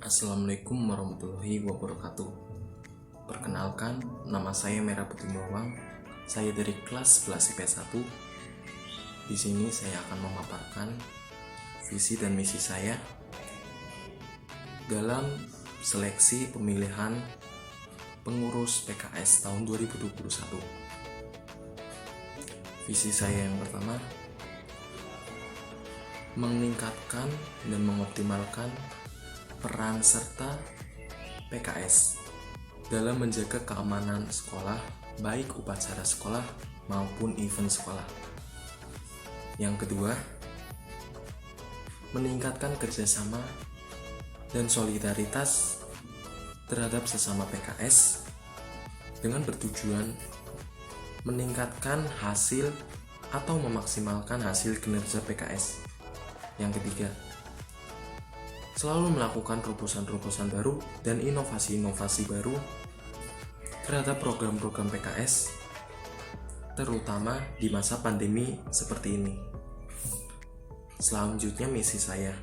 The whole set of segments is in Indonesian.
Assalamualaikum warahmatullahi wabarakatuh. Perkenalkan, nama saya Merah Putih Bawang. Saya dari kelas 11 IPS 1. Di sini saya akan memaparkan visi dan misi saya dalam seleksi pemilihan pengurus PKS tahun 2021. Visi saya yang pertama, meningkatkan dan mengoptimalkan peran serta PKS dalam menjaga keamanan sekolah, baik upacara sekolah maupun event sekolah. Yang kedua, meningkatkan kerjasama dan solidaritas terhadap sesama PKS dengan bertujuan meningkatkan hasil atau memaksimalkan hasil kinerja PKS. Yang ketiga, selalu melakukan terobosan-terobosan baru dan inovasi-inovasi baru terhadap program-program PKS, terutama di masa pandemi seperti ini. Selanjutnya misi saya.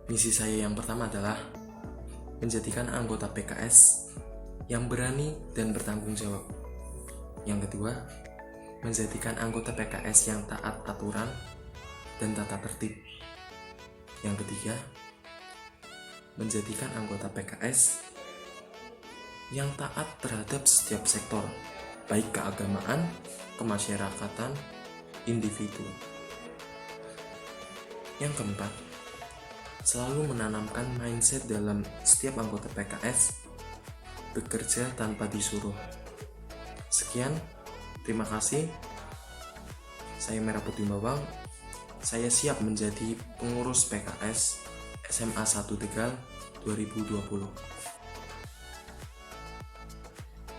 Misi saya yang pertama adalah menjadikan anggota PKS yang berani dan bertanggung jawab. Yang kedua, menjadikan anggota PKS yang taat aturan dan tata tertib. Yang ketiga, menjadikan anggota PKS yang taat terhadap setiap sektor, baik keagamaan, kemasyarakatan, individu. Yang keempat, selalu menanamkan mindset dalam setiap anggota PKS, bekerja tanpa disuruh. Sekian, terima kasih. Saya Merah Putih Bawang. Saya siap menjadi pengurus PKS SMA 1 Tegal 2020.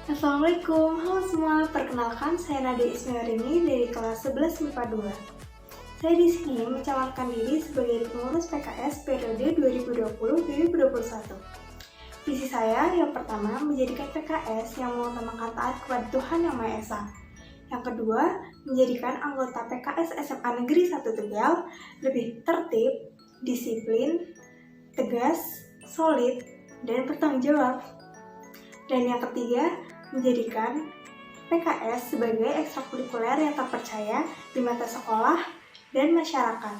Assalamualaikum, halo semua. Perkenalkan, saya Nadia Ismailini dari kelas 11 MIPA 2. Saya di sini mencalonkan diri sebagai pengurus PKS periode 2020-2021. Visi saya yang pertama, menjadikan PKS yang mengutamakan taat kepada Tuhan Yang Maha Esa. Yang kedua, menjadikan anggota PKS SMA Negeri 1 Tegal lebih tertib, disiplin, tegas, solid, dan bertanggung jawab. Dan yang ketiga, menjadikan PKS sebagai ekstrakurikuler yang terpercaya di mata sekolah dan masyarakat.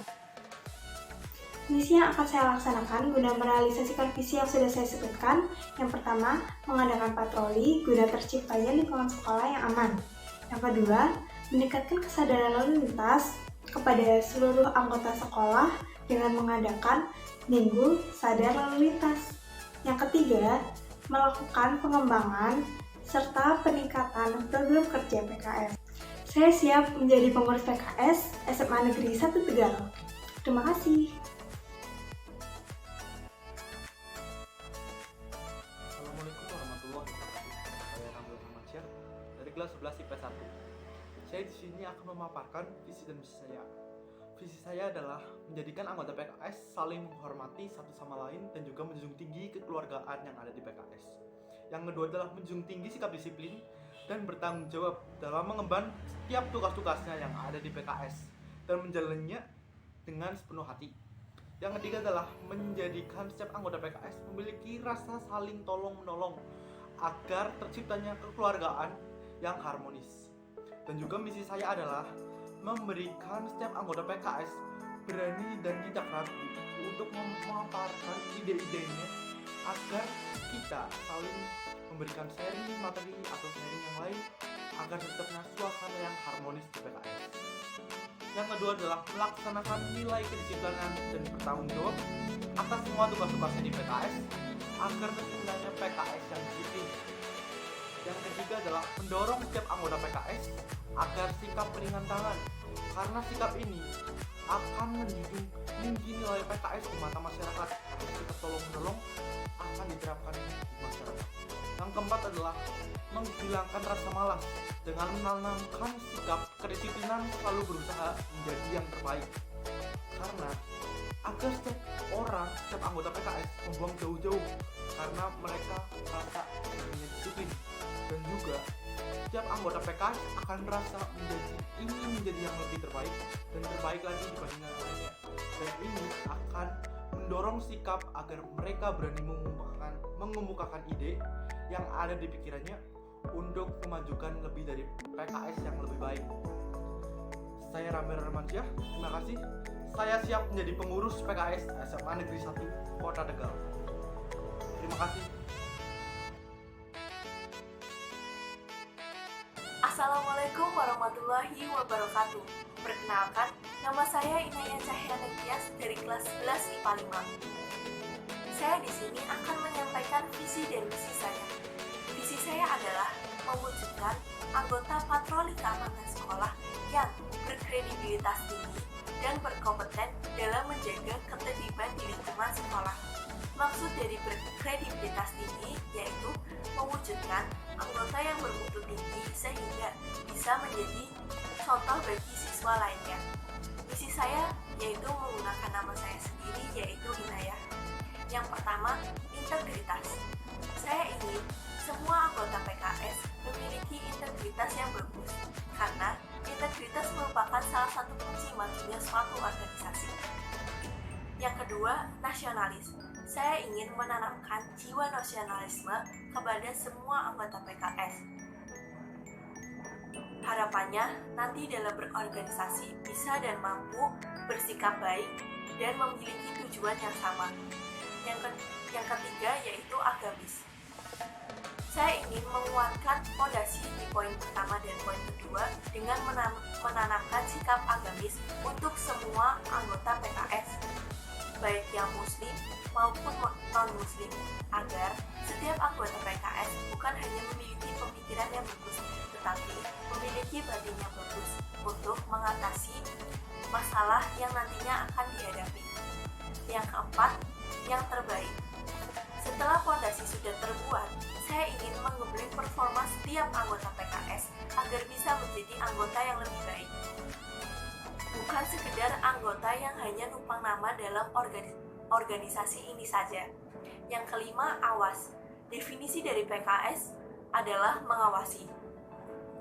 Misi yang akan saya laksanakan guna merealisasikan visi yang sudah saya sebutkan. Yang pertama, mengadakan patroli guna terciptanya lingkungan sekolah yang aman. Yang kedua, meningkatkan kesadaran lalu lintas kepada seluruh anggota sekolah dengan mengadakan Minggu Sadar Lalu Lintas. Yang ketiga, melakukan pengembangan serta peningkatan program kerja PKS. Saya siap menjadi pengurus PKS SMA Negeri 1 Tegal. Terima kasih. Assalamualaikum warahmatullahi wabarakatuh. Saya Ramil Muhammad dari kelas 11 IPS 1. Saya di sini akan memaparkan visi dan misi saya. Visi saya adalah menjadikan anggota PKS saling menghormati satu sama lain dan juga menjunjung tinggi kekeluargaan yang ada di PKS. Yang kedua adalah menjunjung tinggi sikap disiplin dan bertanggung jawab dalam mengemban setiap tugas-tugasnya yang ada di PKS dan menjalannya dengan sepenuh hati. Yang ketiga adalah menjadikan setiap anggota PKS memiliki rasa saling tolong-menolong agar terciptanya kekeluargaan yang harmonis. Dan juga misi saya adalah memberikan setiap anggota PKS berani dan tidak ragu untuk memaparkan ide-idenya agar kita saling memberikan sharing materi atau sharing yang lain agar tercipta suasana yang harmonis di PKS. Yang kedua adalah melaksanakan nilai kedisiplinan dan bertanggung jawab atas semua tugas-tugasnya di PKS agar terciptanya PKS yang disiplin. Yang ketiga adalah mendorong setiap anggota PKS agar sikap ringan tangan, karena sikap ini akan menjunjung tinggi nilai PKS di mata masyarakat. Sikap tolong-menolong akan diterapkan di masyarakat. Yang keempat adalah menghilangkan rasa malas dengan menanamkan sikap kedisiplinan, selalu berusaha menjadi yang terbaik. Karena agar setiap orang, setiap anggota PKS membuang jauh-jauh karena mereka merasa punya disiplin. Dan juga setiap anggota PKS akan merasa ingin menjadi yang lebih terbaik dan terbaik lagi dibanding yang lainnya. Dan ini akan mendorong sikap agar mereka berani mengemukakan ide yang ada di pikirannya untuk memajukan lebih dari PKS yang lebih baik. Saya Ramir Ramansyah, terima kasih. Saya siap menjadi pengurus PKS SMA Negeri 1 Kota Tegal. Terima kasih. Assalamualaikum warahmatullahi wabarakatuh. Perkenalkan, nama saya Inaya Cahyana Gias dari kelas 11 IPA 5. Saya di sini akan menyampaikan visi dan misi saya. Visi saya adalah mewujudkan anggota patroli keamanan sekolah yang berkredibilitas tinggi dan berkompeten dalam menjaga ketertiban di lingkungan sekolah. Maksud dari berkredibilitas tinggi yaitu mewujudkan anggota yang bermutu tinggi sehingga bisa menjadi contoh bagi siswa lainnya. Misi saya yaitu menggunakan nama saya sendiri yaitu Inayah. Yang pertama, integritas. Saya ingin semua anggota PKS memiliki integritas yang bagus karena integritas merupakan salah satu kunci majunya suatu organisasi. Yang kedua, nasionalis. Saya ingin menanamkan jiwa nasionalisme kepada semua anggota PKS. Harapannya, nanti dalam berorganisasi bisa dan mampu bersikap baik dan memiliki tujuan yang sama. Yang ketiga yaitu agamis. Saya ingin menguatkan fondasi di poin pertama dan poin kedua dengan menanamkan sikap agamis untuk semua anggota PKS, baik yang muslim maupun non-muslim, agar setiap anggota PKS bukan hanya memiliki pemikiran yang bagus, tetapi memiliki batin yang bagus untuk mengatasi masalah yang nantinya akan dihadapi. Yang keempat, yang terbaik. Setelah fondasi sudah terbuat, saya ingin mengembangkan performa setiap anggota PKS agar bisa menjadi anggota yang lebih baik. Bukan sekedar anggota yang hanya numpang nama dalam organisasi ini saja. Yang kelima, awas. Definisi dari PKS adalah mengawasi.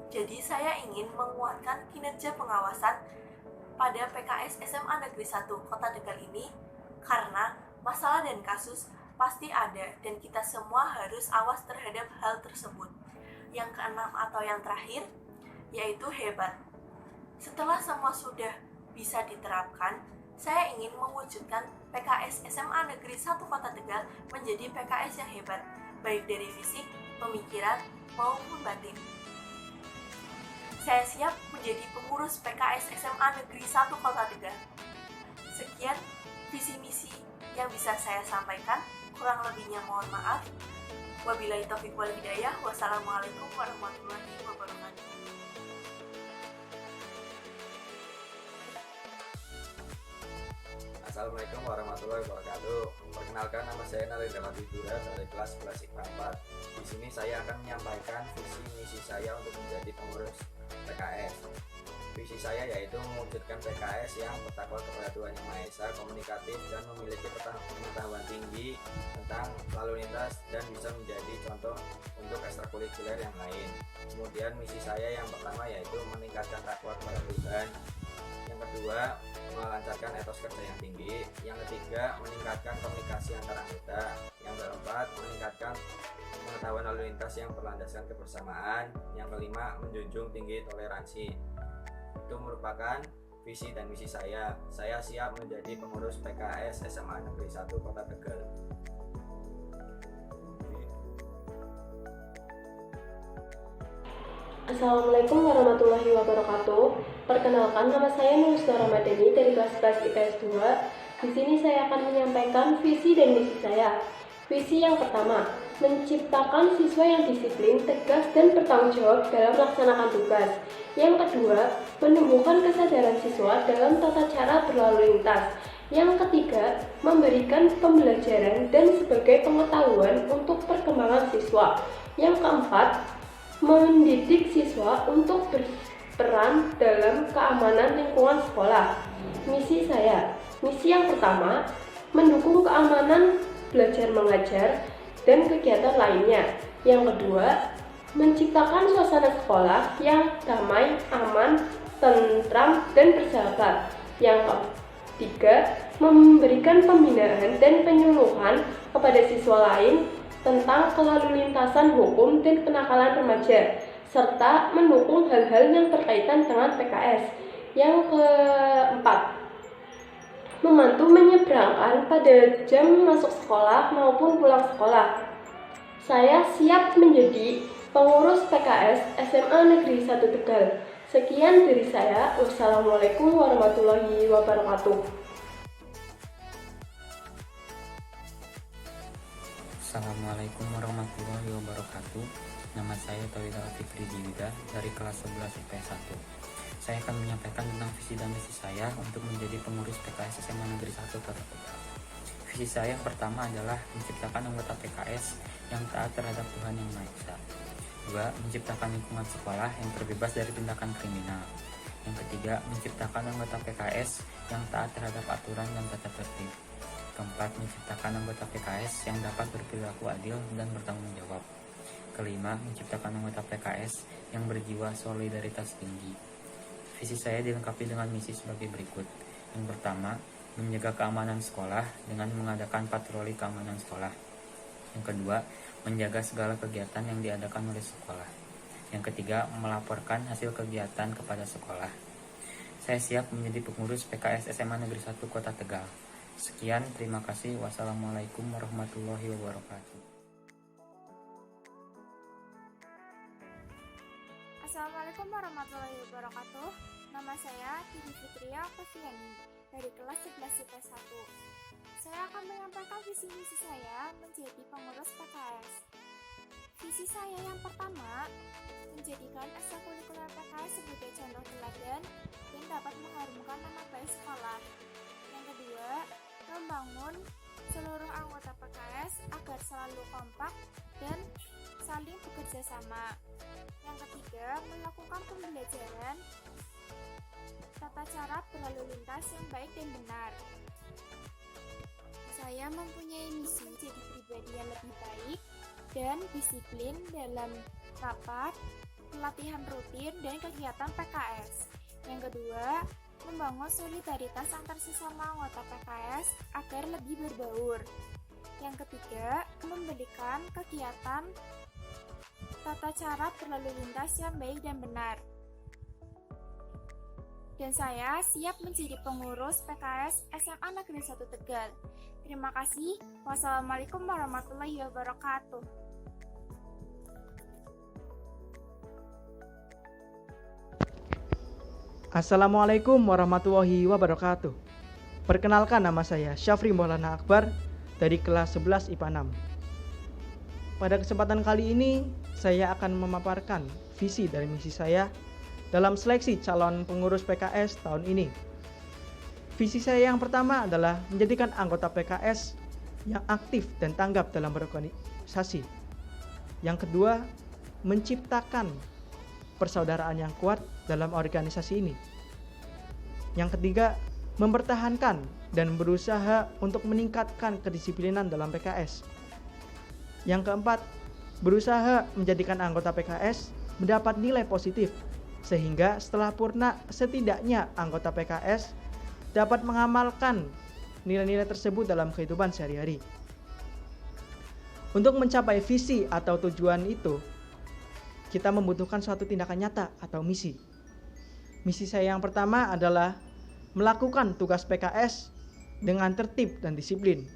Jadi saya ingin menguatkan kinerja pengawasan pada PKS SMA Negeri 1 Kota Tegal ini karena masalah dan kasus pasti ada dan kita semua harus awas terhadap hal tersebut. Yang keenam atau yang terakhir yaitu hebat. Setelah semua sudah bisa diterapkan, saya ingin mewujudkan PKS SMA Negeri 1 Kota Tegal menjadi PKS yang hebat, baik dari fisik, pemikiran, maupun batin. Saya siap menjadi pengurus PKS SMA Negeri 1 Kota Tegal. Sekian visi misi yang bisa saya sampaikan, kurang lebihnya mohon maaf. Wabillahi taufiq wal hidayah. Wassalamualaikum warahmatullahi wabarakatuh. Assalamualaikum warahmatullahi wabarakatuh. Perkenalkan, nama saya Narendra Madhidura dari kelas 11 IPA 4. Di sini saya akan menyampaikan visi misi saya untuk menjadi pengurus PKS. Visi saya yaitu mewujudkan PKS yang bertakwa kepada Tuhan Yang Maha Esa, komunikatif dan memiliki pengetahuan tinggi tentang lalu lintas dan bisa menjadi contoh untuk ekstrakurikuler yang lain. Kemudian misi saya yang pertama yaitu meningkatkan takwa kepada Tuhan. Yang kedua, melancarkan etos kerja yang tinggi. Yang ketiga, meningkatkan komunikasi antar anggota. Yang keempat, meningkatkan pengetahuan lalu lintas yang berlandaskan kebersamaan. Yang kelima, menjunjung tinggi toleransi. Itu merupakan visi dan misi saya. Saya siap menjadi pengurus PKS SMA Negeri 1 Kota Tegal. Assalamualaikum warahmatullahi wabarakatuh. Perkenalkan, nama saya Nurusna Ramadhani dari kelas 11 IPS 2. Di sini saya akan menyampaikan visi dan misi saya. Visi yang pertama, menciptakan siswa yang disiplin, tegas, dan bertanggung jawab dalam melaksanakan tugas. Yang kedua, menumbuhkan kesadaran siswa dalam tata cara berlalu lintas. Yang ketiga, memberikan pembelajaran dan sebagai pengetahuan untuk perkembangan siswa. Yang keempat, mendidik siswa untuk berperan dalam keamanan lingkungan sekolah. Misi saya, misi yang pertama, mendukung keamanan belajar mengajar dan kegiatan lainnya. Yang kedua, menciptakan suasana sekolah yang damai, aman, tentram, dan bersahabat. 3. Memberikan pembinaan dan penyuluhan kepada siswa lain tentang kelalu lintasan hukum dan kenakalan remaja, serta mendukung hal-hal yang berkaitan dengan PKS. Yang keempat, membantu menyeberangkan pada jam masuk sekolah maupun pulang sekolah. Saya siap menjadi pengurus PKS SMA Negeri 1 Tegal. Sekian dari saya. Wassalamualaikum warahmatullahi wabarakatuh. Assalamualaikum warahmatullahi wabarakatuh. Nama saya Tawida Fikri Jiwida dari kelas 11 IPS 1. Saya akan menyampaikan tentang visi dan misi saya untuk menjadi pengurus PKS SMA Negeri 1 Kota Tegal. Visi saya yang pertama adalah menciptakan anggota PKS yang taat terhadap Tuhan Yang Maha Esa. 2. Menciptakan lingkungan sekolah yang terbebas dari tindakan kriminal. Yang ketiga, menciptakan anggota PKS yang taat terhadap aturan dan tata tertib. Keempat, menciptakan anggota PKS yang dapat berperilaku adil dan bertanggung jawab. Kelima, menciptakan anggota PKS yang berjiwa solidaritas tinggi. Visi saya dilengkapi dengan misi sebagai berikut. Yang pertama, menjaga keamanan sekolah dengan mengadakan patroli keamanan sekolah. Yang kedua, menjaga segala kegiatan yang diadakan oleh sekolah. Yang ketiga, melaporkan hasil kegiatan kepada sekolah. Saya siap menjadi pengurus PKS SMA Negeri 1 Kota Tegal. Sekian, terima kasih. Wassalamualaikum warahmatullahi wabarakatuh. Assalamualaikum warahmatullahi wabarakatuh. Nama saya Titi Fitria Peviani dari kelas 11 IPS 1. Saya akan menyampaikan visi misi saya menjadi pengurus PKS. Visi saya yang pertama, menjadikan ekstrakurikuler PKS sebagai contoh teladan dan dapat mengharumkan nama baik sekolah. Yang kedua, membangun seluruh anggota PKS agar selalu kompak dan saling bekerja sama. Yang ketiga, melakukan pembelajaran tata cara berlalu lintas yang baik dan benar. Saya mempunyai misi jadi pribadi yang lebih baik dan disiplin dalam rapat, pelatihan rutin, dan kegiatan PKS. Yang kedua, membangun solidaritas antar sesama anggota PKS agar lebih berbaur. Yang ketiga, memberikan kegiatan tata cara berlalu lintas yang baik dan benar. Dan saya siap menjadi pengurus PKS SMA Negeri 1 Tegal. Terima kasih. Wassalamualaikum warahmatullahi wabarakatuh. Assalamualaikum warahmatullahi wabarakatuh. Perkenalkan, nama saya Syafri Maulana Akbar dari kelas 11 IPA 6. Pada kesempatan kali ini, saya akan memaparkan visi dan misi saya dalam seleksi calon pengurus PKS tahun ini. Visi saya yang pertama adalah menjadikan anggota PKS yang aktif dan tanggap dalam berorganisasi. Yang kedua, menciptakan persaudaraan yang kuat dalam organisasi ini. Yang ketiga, mempertahankan dan berusaha untuk meningkatkan kedisiplinan dalam PKS. Yang keempat, berusaha menjadikan anggota PKS mendapat nilai positif, sehingga setelah purna setidaknya anggota PKS dapat mengamalkan nilai-nilai tersebut dalam kehidupan sehari-hari. Untuk mencapai visi atau tujuan itu, kita membutuhkan suatu tindakan nyata atau misi. Misi saya yang pertama adalah melakukan tugas PKS dengan tertib dan disiplin.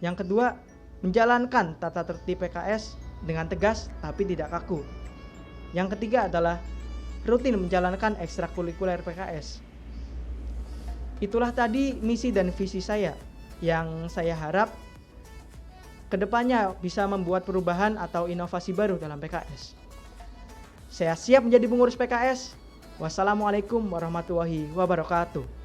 Yang kedua, menjalankan tata tertib PKS dengan tegas tapi tidak kaku. Yang ketiga adalah rutin menjalankan ekstrakurikuler PKS. Itulah tadi misi dan visi saya yang saya harap kedepannya bisa membuat perubahan atau inovasi baru dalam PKS. Saya siap menjadi pengurus PKS. Wassalamualaikum warahmatullahi wabarakatuh.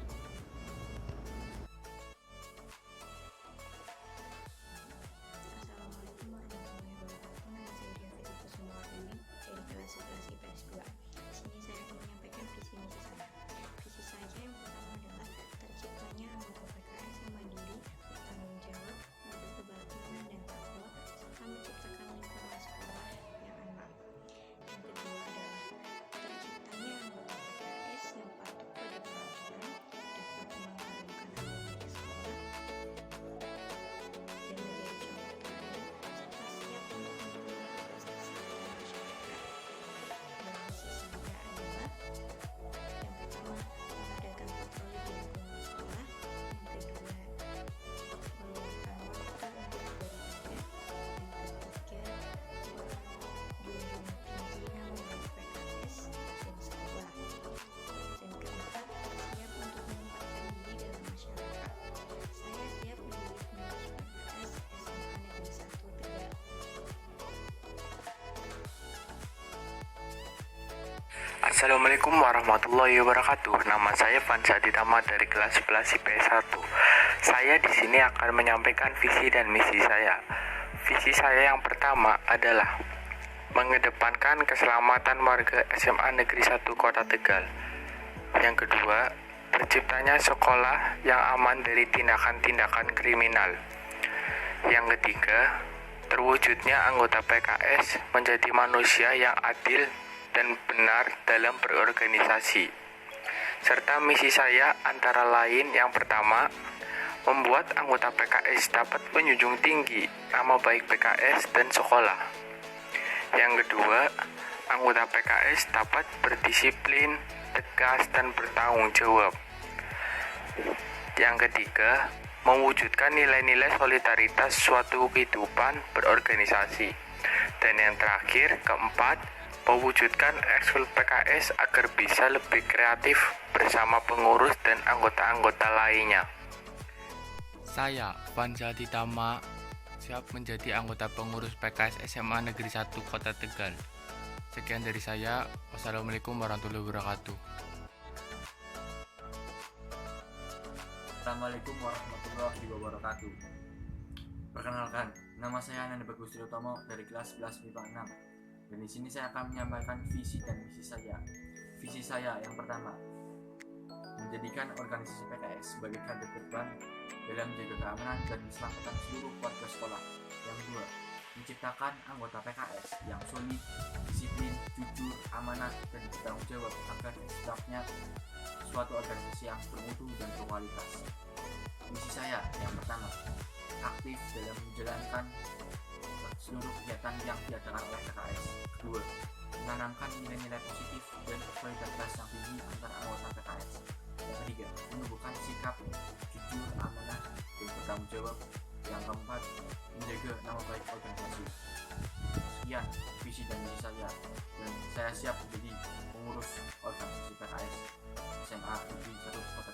Assalamualaikum warahmatullahi wabarakatuh. Nama saya Vansa Ditama dari kelas 11 IPS 1. Saya di sini akan menyampaikan visi dan misi saya. Visi saya yang pertama adalah mengedepankan keselamatan warga SMA Negeri 1 Kota Tegal. Yang kedua, terciptanya sekolah yang aman dari tindakan-tindakan kriminal. Yang ketiga, terwujudnya anggota PKS menjadi manusia yang adil dan benar dalam berorganisasi. Serta misi saya antara lain yang pertama, membuat anggota PKS dapat menjunjung tinggi nama baik PKS dan sekolah. Yang kedua, anggota PKS dapat berdisiplin, tegas, dan bertanggung jawab. Yang ketiga, mewujudkan nilai-nilai solidaritas suatu kehidupan berorganisasi. Dan yang terakhir, keempat, mewujudkan ekskul PKS agar bisa lebih kreatif bersama pengurus dan anggota-anggota lainnya. Saya, Vansa Ditama, siap menjadi anggota pengurus PKS SMA Negeri 1 Kota Tegal. Sekian dari saya. Wassalamualaikum warahmatullahi wabarakatuh. Assalamualaikum warahmatullahi wabarakatuh. Perkenalkan, nama saya Ananda Bagus Utama dari kelas 11 MIPA 6. Dan di sini saya akan menyampaikan visi dan misi saya. Visi saya yang pertama, menjadikan organisasi PKS sebagai garda terdepan dalam menjaga keamanan dan keselamatan seluruh warga sekolah. Yang kedua, menciptakan anggota PKS yang solid, disiplin, jujur, amanah, dan bertanggung jawab agar terciptanya suatu organisasi yang bermutu dan berkualitas. Misi saya yang pertama, aktif dalam menjalankan seluruh kegiatan yang diadakan oleh PKS. Kedua, menanamkan nilai-nilai positif dan solidaritas yang tinggi antar anggota PKS. Yang ketiga, menumbuhkan sikap jujur, amanah, dan bertanggung jawab. Yang keempat, menjaga nama baik organisasi. Sekian visi dan misi saya, dan saya siap menjadi pengurus organisasi PKS SMA Negeri 1 Kota